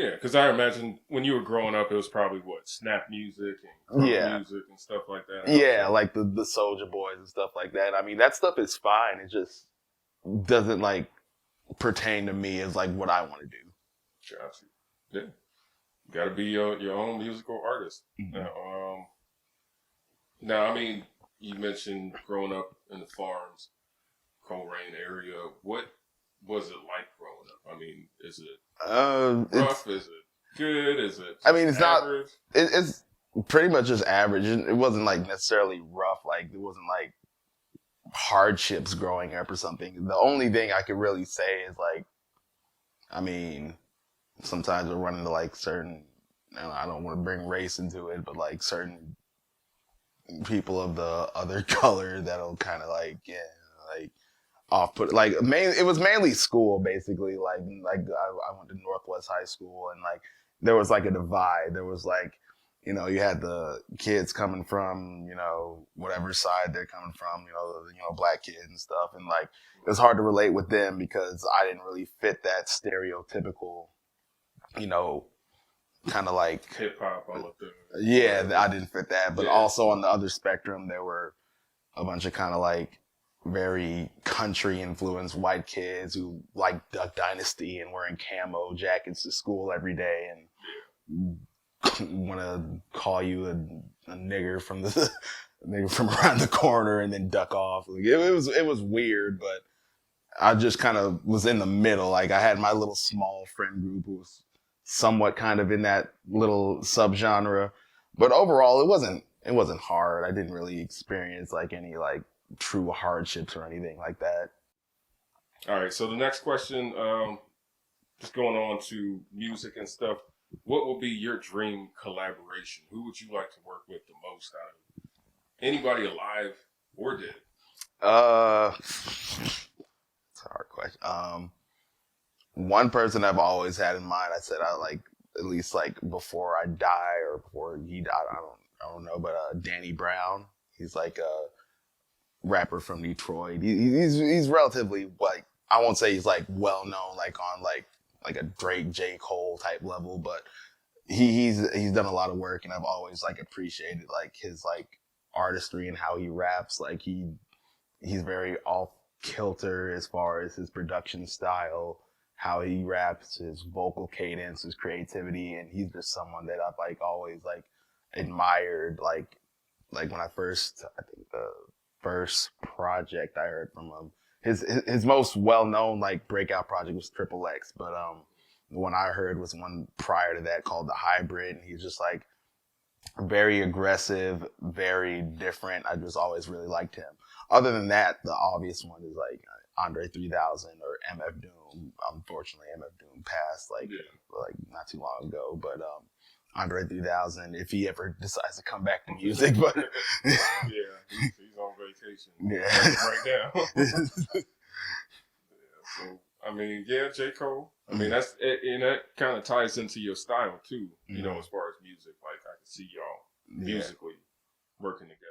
Yeah, because I imagine when you were growing up, it was probably what snap music and crunk music and stuff like that. Yeah, like the Soldier Boys and stuff like that. I mean, that stuff is fine. It just doesn't like pertain to me as like what I want to do. Gotcha. Yeah, you got to be your own musical artist. Mm-hmm. Now, I mean, you mentioned growing up in the farms, Coleraine area. What was it like growing up? I mean, is it rough? Is it good? Is it? I mean, it's average? It's pretty much just average. It wasn't like necessarily rough. Like it wasn't like hardships growing up or something. The only thing I could really say is like, I mean, sometimes we're running to like certain. And I don't want to bring race into it, but like certain people of the other color that'll kind of like like off put like it was mainly school basically like I went to Northwest High School and like there was like a divide. There was like you had the kids coming from whatever side they're coming from, black kids and stuff, and like it was hard to relate with them because I didn't really fit that stereotypical kind of like hip hop all of them. Yeah, I didn't fit that. But also on the other spectrum, there were a bunch of kind of like very country influenced white kids who like Duck Dynasty and wearing camo jackets to school every day and want to call you a nigger from the nigger from around the corner and then duck off. Like, it was weird, but I just kind of was in the middle. Like I had my little small friend group who was somewhat kind of in that little subgenre, but overall it wasn't hard. I didn't really experience like any like true hardships or anything like that. All right, so the next question, just going on to music and stuff, what would be your dream collaboration? Who would you like to work with the most out of anybody alive or dead? It's a hard question. One person I've always had in mind, I said I like at least like before I die or before he died, I don't know, but Danny Brown. He's like a rapper from Detroit. He's relatively like, I won't say he's like well known like on like a Drake, J. Cole type level, but he's done a lot of work and I've always like appreciated like his like artistry and how he raps. Like he's very off kilter as far as his production style, how he raps, his vocal cadence, his creativity, and he's just someone that I've like always like admired. Like when I think the first project I heard from him, his most well known like breakout project was Triple X, but the one I heard was one prior to that called The Hybrid, and he's just like very aggressive, very different. I just always really liked him. Other than that, the obvious one is like Andre 3000 or MF Doom. Unfortunately, MF Doom passed like not too long ago, but Andre 3000, if he ever decides to come back to music, but he's on vacation. Right now. So I mean, J. Cole. I mean, that's and that kind of ties into your style too. As far as music, like I can see y'all musically working together.